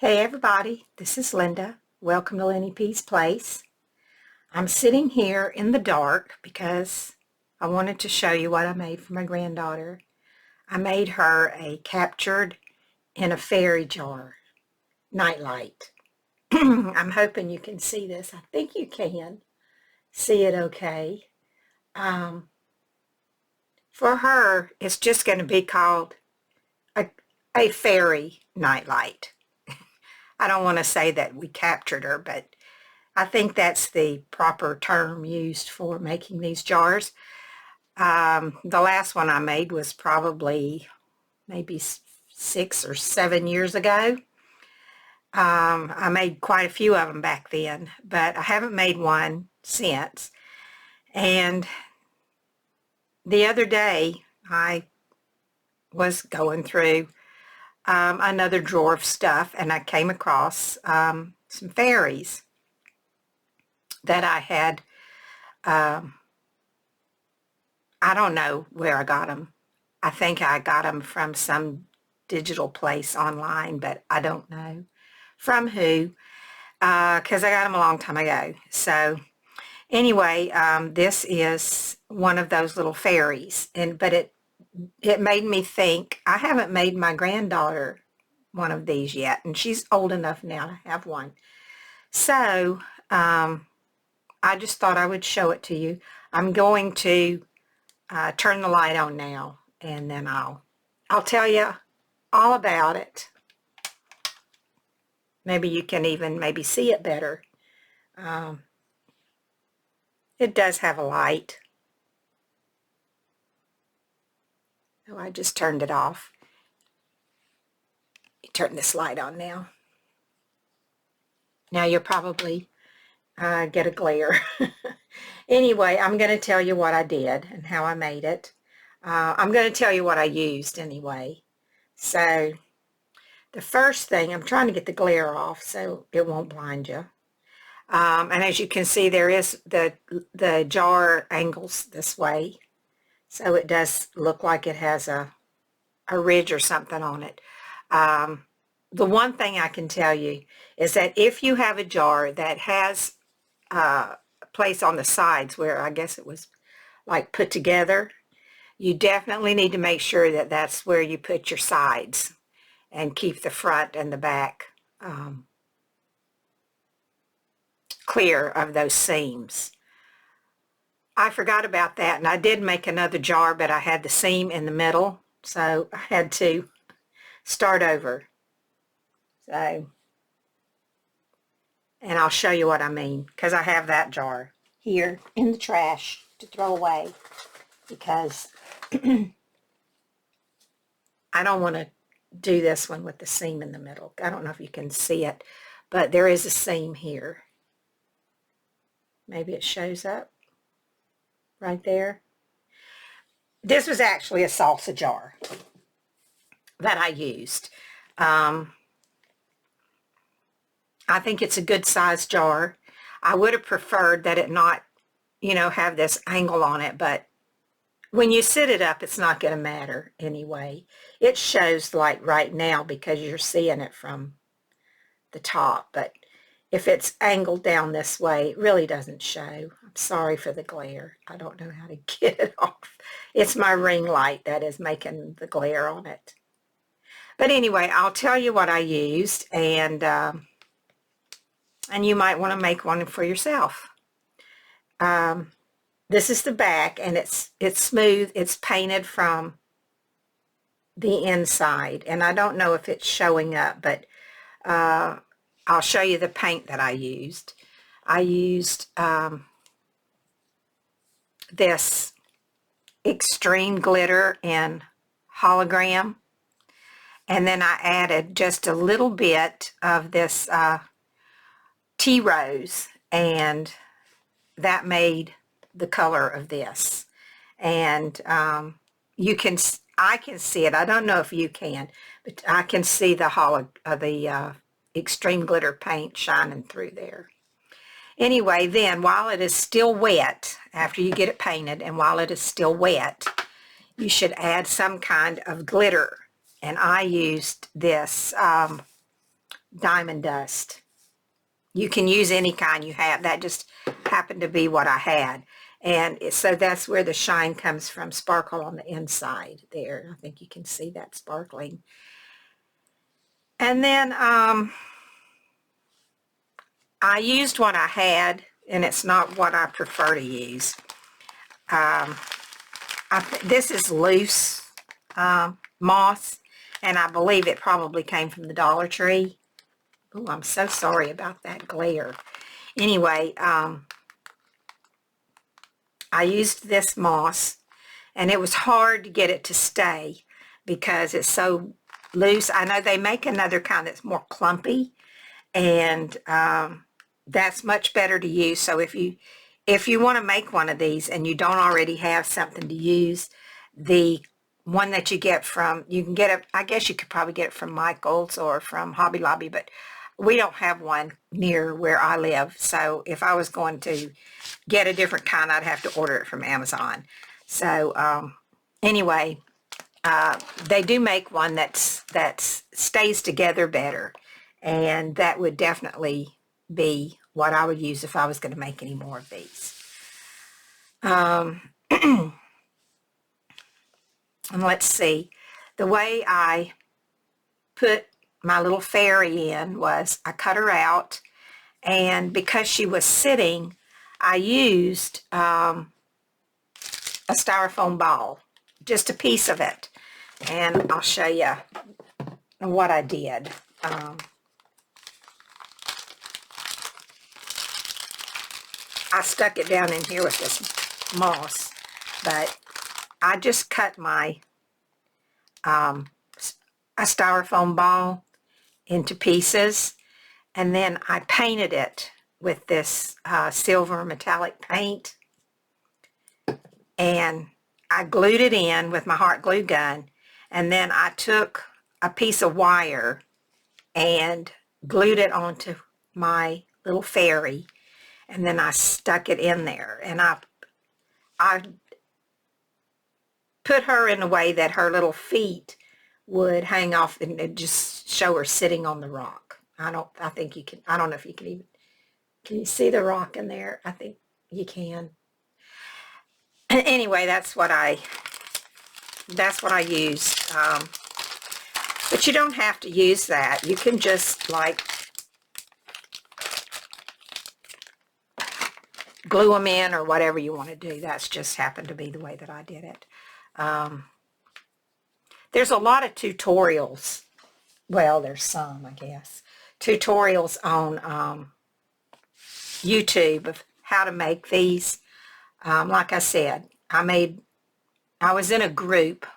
Hey everybody, this is Linda. Welcome to Lenny P's Place. I'm sitting here in the dark because I wanted to show you what I made for my granddaughter. I made her a captured in a fairy jar nightlight. I'm hoping you can see this. I think you can see it okay. For her, it's just going to be called a fairy nightlight. I don't want to say that we captured her, but I think that's the proper term used for making these jars. The last one I made was probably maybe 6 or 7 years ago. I made quite a few of them back then, but I haven't made one since. And the other day I was going through another drawer of stuff, and I came across some fairies that I had. I don't know where I got them. I think I got them from some digital place online, but I don't know from who, because I got them a long time ago. So anyway, this is one of those little fairies, but it made me think. I haven't made my granddaughter one of these yet, and she's old enough now to have one. So I just thought I would show it to you. I'm going to turn the light on now, and then I'll tell you all about it. Maybe you can even see it better. It does have a light. Oh, I just turned it off. You turn this light on now. Now you'll probably get a glare. Anyway, I'm going to tell you what I did and how I made it. I'm going to tell you what I used anyway. So the first thing, I'm trying to get the glare off so it won't blind you. And as you can see, there is the jar angles this way. So it does look like it has a ridge or something on it. The one thing I can tell you is that if you have a jar that has a place on the sides where I guess it was like put together, you definitely need to make sure that that's where you put your sides and keep the front and the back clear of those seams. I forgot about that, and I did make another jar, but I had the seam in the middle, so I had to start over. So, and I'll show you what I mean, because I have that jar here in the trash to throw away, because I don't want to do this one with the seam in the middle. I don't know if you can see it, but there is a seam here. Maybe it shows up right there. This was actually a salsa jar that I used. I think it's a good size jar. I would have preferred that it not, have this angle on it, but when you sit it up, it's not going to matter anyway. It shows like right now because you're seeing it from the top, but if it's angled down this way, it really doesn't show. I'm sorry for the glare. I don't know how to get it off. It's my ring light that is making the glare on it. But anyway, I'll tell you what I used, and you might want to make one for yourself. This is the back, and it's smooth. It's painted from the inside, and I don't know if it's showing up, but I'll show you the paint that I used. I used this extreme glitter in hologram, and then I added just a little bit of this tea rose, and that made the color of this. And I can see it. I don't know if you can, but I can see the extreme glitter paint shining through there. Anyway, then while it is still wet, after you get it painted, and while it is still wet, you should add some kind of glitter. And I used this diamond dust. You can use any kind you have. That just happened to be what I had. And so that's where the shine comes from, sparkle on the inside there. I think you can see that sparkling. And then I used what I had, and it's not what I prefer to use. This is loose moss, and I believe it probably came from the Dollar Tree. Oh, I'm so sorry about that glare. Anyway, I used this moss, and it was hard to get it to stay because it's so loose. I know they make another kind that's more clumpy, and that's much better to use. So if you want to make one of these and you don't already have something to use, the one that you get from, you can get it, I guess you could probably get it from Michael's or from Hobby Lobby, but we don't have one near where I live. So if I was going to get a different kind, I'd have to order it from Amazon. So anyway, they do make one that stays together better, and that would definitely be what I would use if I was going to make any more of these. And let's see, the way I put my little fairy in was I cut her out, and because she was sitting, I used a styrofoam ball, just a piece of it, and I'll show you what I did. I stuck it down in here with this moss, but I just cut my a styrofoam ball into pieces, and then I painted it with this silver metallic paint, and I glued it in with my hot glue gun, and then I took a piece of wire and glued it onto my little fairy, and then I stuck it in there, and I put her in a way that her little feet would hang off and just show her sitting on the rock. I don't know if you can even, can you see the rock in there? I think you can. Anyway, that's what I used. But you don't have to use that. You can just like glue them in or whatever you want to do. That's just happened to be the way that I did it. There's a lot of tutorials. Well, there's some, I guess. Tutorials on YouTube of how to make these. Like I said, I was in a group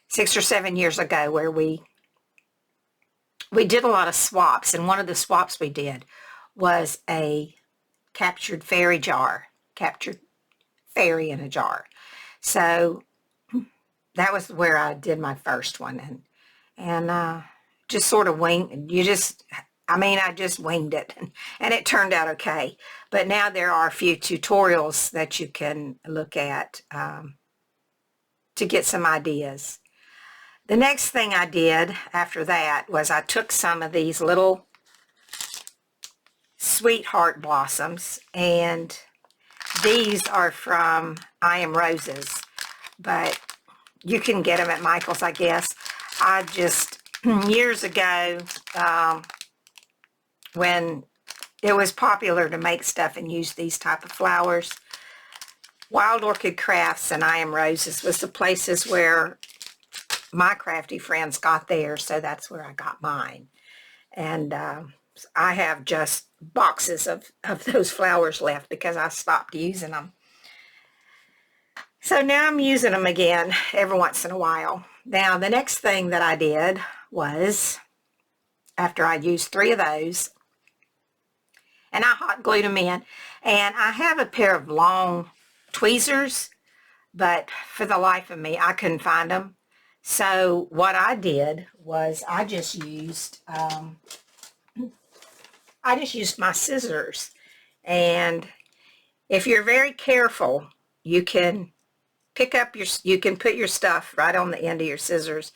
6 or 7 years ago where we did a lot of swaps, and one of the swaps we did was a captured fairy jar, captured fairy in a jar. So that was where I did my first one, and just sort of winged. I just winged it, and it turned out okay. But now there are a few tutorials that you can look at to get some ideas. The next thing I did after that was I took some of these little sweetheart blossoms, and these are from I Am Roses, but you can get them at Michael's, I guess. I just, years ago, when it was popular to make stuff and use these type of flowers, Wild Orchid Crafts and I Am Roses was the places where my crafty friends got theirs, so that's where I got mine. And I have just boxes of those flowers left because I stopped using them. So now I'm using them again every once in a while. Now the next thing that I did was, after I used 3 of those, and I hot glued them in, and I have a pair of long tweezers, but for the life of me I couldn't find them. So what I did was I just used my scissors, and if you're very careful, you can put your stuff right on the end of your scissors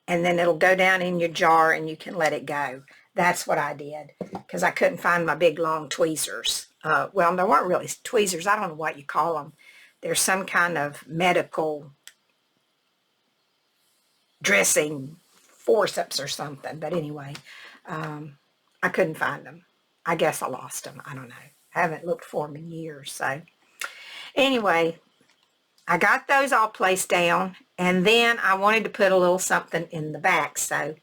and then it'll go down in your jar and you can let it go. That's what I did because I couldn't find my big long tweezers. Well, they weren't really tweezers. I don't know what you call them. There's some kind of medical dressing forceps or something. But anyway, I couldn't find them. I guess I lost them. I don't know. I haven't looked for them in years. So anyway, I got those all placed down, and then I wanted to put a little something in the back. So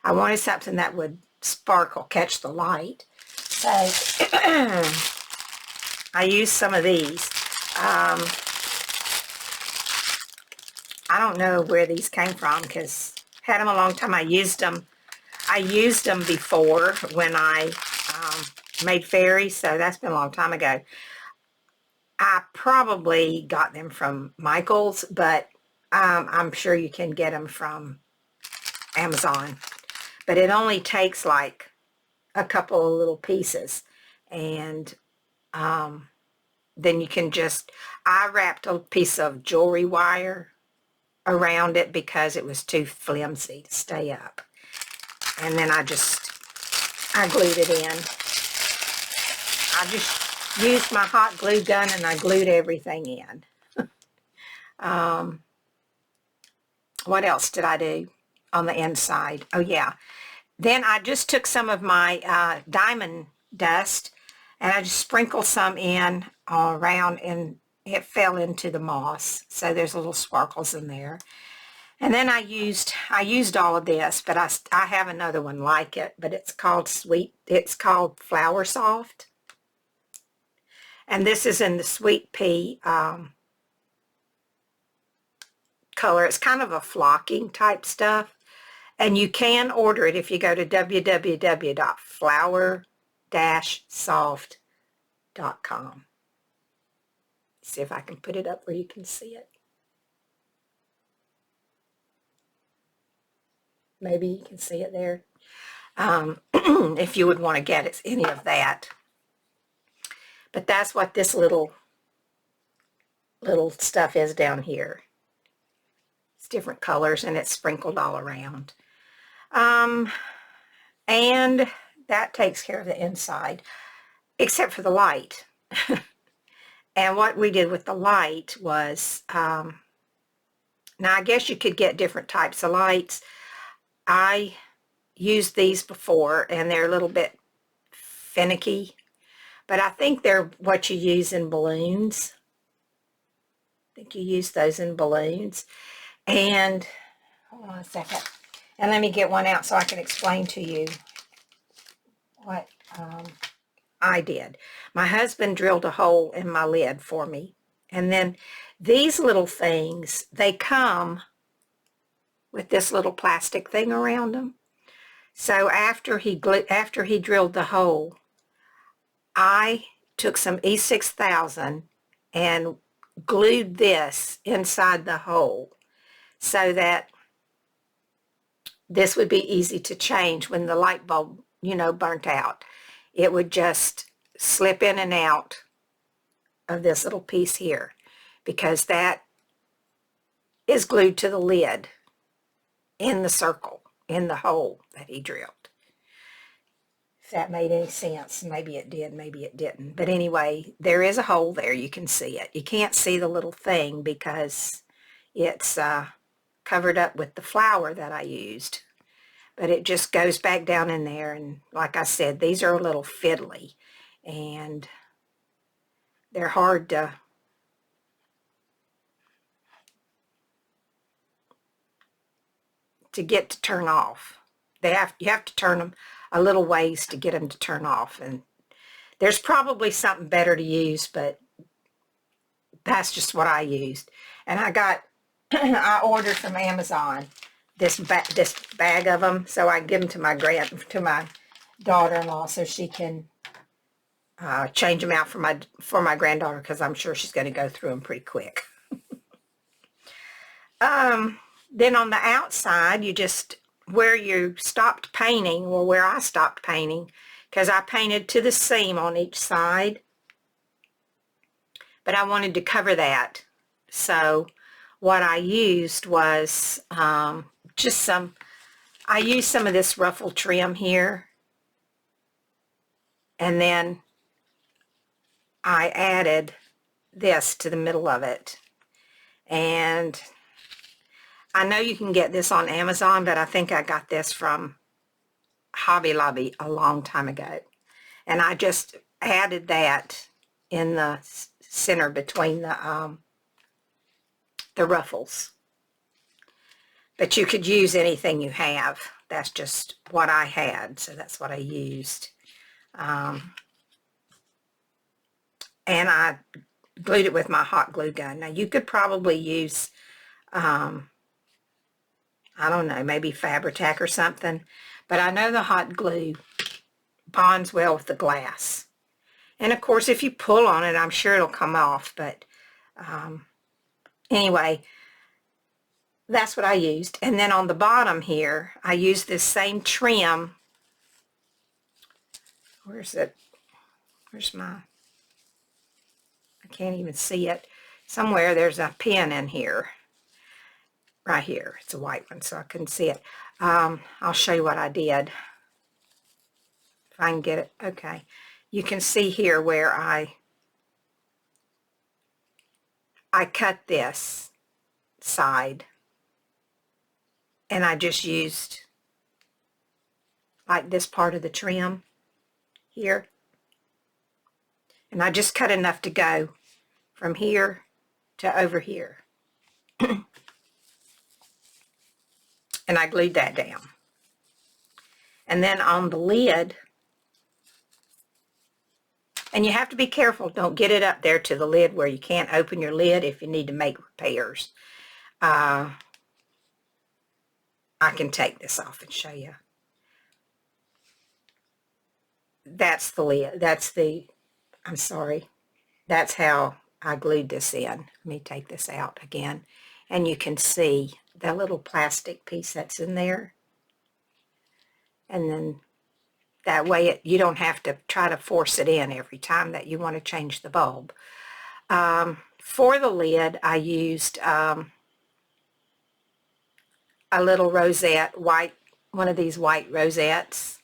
I wanted something that would sparkle, catch the light. So I used some of these. I don't know where these came from because I had them a long time. I used them before when I made fairies, so that's been a long time ago. I probably got them from Michael's, but I'm sure you can get them from Amazon. But it only takes like a couple of little pieces, and then you can just, I wrapped a piece of jewelry wire around it because it was too flimsy to stay up. And then I glued it in. I just used my hot glue gun and I glued everything in. What else did I do on the inside? Oh yeah. Then I just took some of my diamond dust and I just sprinkled some in all around, and it fell into the moss. So there's little sparkles in there. And then I used all of this, but I have another one like it, but it's called Flower Soft. And this is in the sweet pea color. It's kind of a flocking type stuff. And you can order it if you go to www.flower-soft.com. See if I can put it up where you can see it. Maybe you can see it there. If you would want to get any of that. But that's what this little stuff is down here. It's different colors and it's sprinkled all around. And that takes care of the inside, except for the light. And what we did with the light was, now I guess you could get different types of lights. I used these before and they're a little bit finicky, but I think they're what you use in balloons. I think you use those in balloons. And hold on a second. And let me get one out so I can explain to you what I did. My husband drilled a hole in my lid for me. And then these little things, they come with this little plastic thing around them. So after he drilled the hole, I took some E6000 and glued this inside the hole so that this would be easy to change when the light bulb, burnt out. It would just slip in and out of this little piece here because that is glued to the lid in the circle, in the hole that he drilled. If that made any sense, maybe it did, maybe it didn't. But anyway, there is a hole there. You can see it. You can't see the little thing because it's covered up with the flour that I used. But it just goes back down in there. And like I said, these are a little fiddly. And they're hard to get to turn off. You have to turn them a little ways to get them to turn off. And there's probably something better to use, but that's just what I used. And I ordered from Amazon this bag of them, so I give them to my daughter-in-law so she can change them out for my granddaughter, because I'm sure she's going to go through them pretty quick. Then on the outside, you just, where you stopped painting, or where I stopped painting, because I painted to the seam on each side, but I wanted to cover that. So what I used was just some I used some of this ruffle trim here, and then I added this to the middle of it. And I know you can get this on Amazon, but I think I got this from Hobby Lobby a long time ago. And I just added that in the center between the ruffles. But you could use anything you have. That's just what I had, so that's what I used. And I glued it with my hot glue gun. Now you could probably use, I don't know, maybe Fabri-Tac or something. But I know the hot glue bonds well with the glass. And of course, if you pull on it, I'm sure it'll come off. But anyway, that's what I used. And then on the bottom here, I used this same trim. Where's it? Where's my... I can't even see it. Somewhere there's a pin in here. Right here. It's a white one, so I couldn't see it. I'll show you what I did. If I can get it. Okay. You can see here where I cut this side. And I just used like this part of the trim here. And I just cut enough to go from here to over here. And I glued that down. And then on the lid, and you have to be careful, don't get it up there to the lid where you can't open your lid if you need to make repairs. I can take this off and show you. That's the lid. I'm sorry. That's how I glued this in. Let me take this out again. And you can see the little plastic piece that's in there. And then that way you don't have to try to force it in every time that you want to change the bulb. For the lid, I used a little rosette, one of these white rosettes.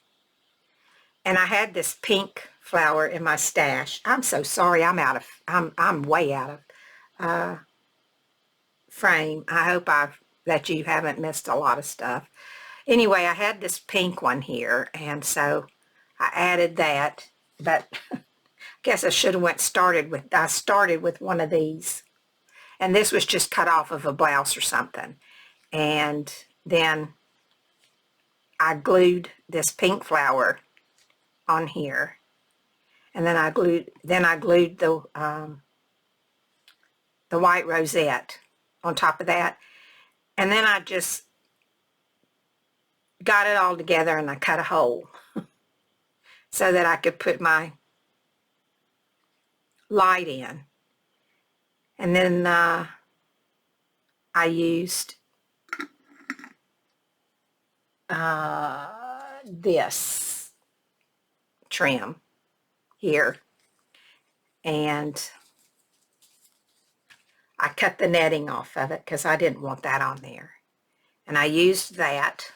And I had this pink flower in my stash. I'm so sorry, I'm way out of frame. I hope that you haven't missed a lot of stuff. Anyway, I had this pink one here, and so I added that, but I guess I should have started with one of these. And this was just cut off of a blouse or something. And then I glued this pink flower on here. And then I glued the white rosette on top of that. And then I just got it all together and I cut a hole so that I could put my light in. And then I used this trim here, and I cut the netting off of it because I didn't want that on there. And I used that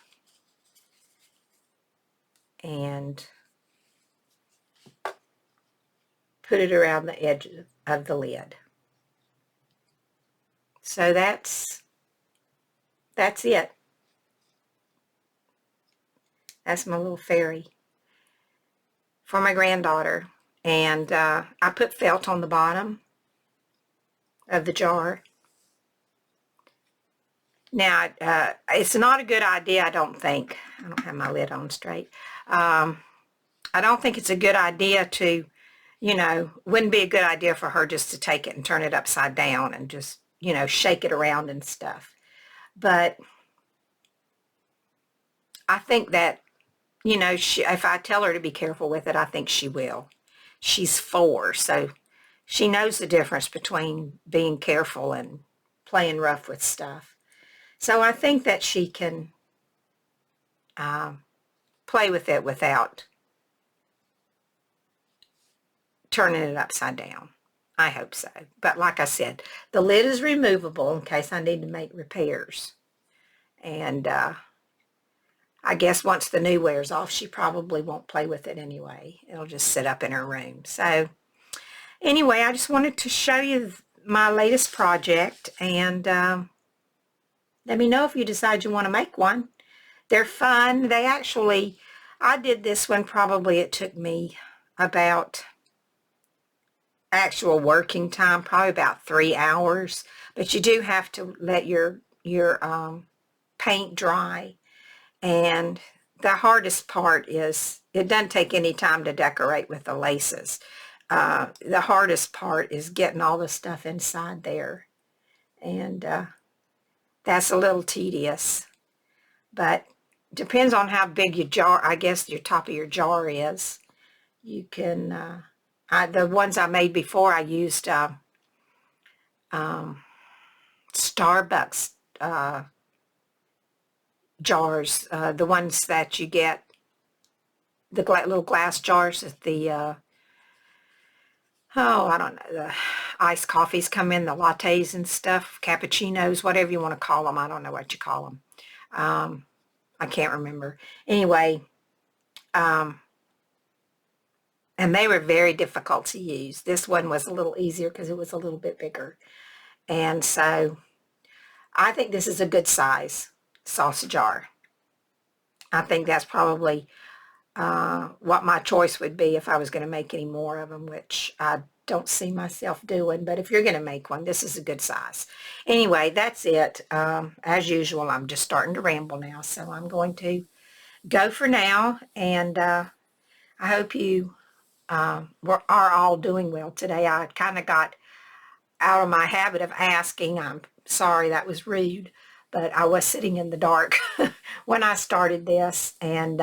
and put it around the edge of the lid. So that's it. That's my little fairy for my granddaughter. And I put felt on the bottom of the jar. Now, it's not a good idea, I don't think. I don't have my lid on straight. I don't think it's a good idea to, wouldn't be a good idea for her just to take it and turn it upside down and just, shake it around and stuff. But I think that, if I tell her to be careful with it, I think she will. She's 4, so she knows the difference between being careful and playing rough with stuff. So I think that she can play with it without turning it upside down. I hope so. But like I said, the lid is removable in case I need to make repairs. And I I guess once the new wears off, she probably won't play with it anyway. It'll just sit up in her room. So anyway, I just wanted to show you my latest project, and let me know if you decide you want to make one. They're fun. I did this one, probably it took me about actual working time, probably about 3 hours, but you do have to let your paint dry. And the hardest part is, it doesn't take any time to decorate with the laces. The hardest part is getting all the stuff inside there, and that's a little tedious, but depends on how big your jar, I guess your top of your jar is. You can, the ones I made before, I used Starbucks jars, the ones that you get, the little glass jars that the, oh, I don't know, the iced coffees come in, the lattes and stuff, cappuccinos, whatever you want to call them. I don't know what you call them. I can't remember. Anyway, and they were very difficult to use. This one was a little easier because it was a little bit bigger. And so I think this is a good size salsa jar. I think that's probably what my choice would be if I was going to make any more of them, which I don't see myself doing. But if you're going to make one, this is a good size. Anyway, that's it. As usual, I'm just starting to ramble now, so I'm going to go for now. And I hope you are all doing well today. I kind of got out of my habit of asking. I'm sorry, that was rude, but I was sitting in the dark when I started this. And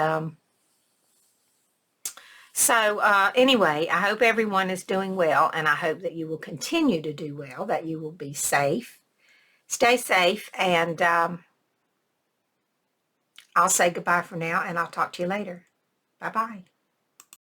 so anyway, I hope everyone is doing well, and I hope that you will continue to do well, that you will be safe. Stay safe, and I'll say goodbye for now, and I'll talk to you later. Bye-bye.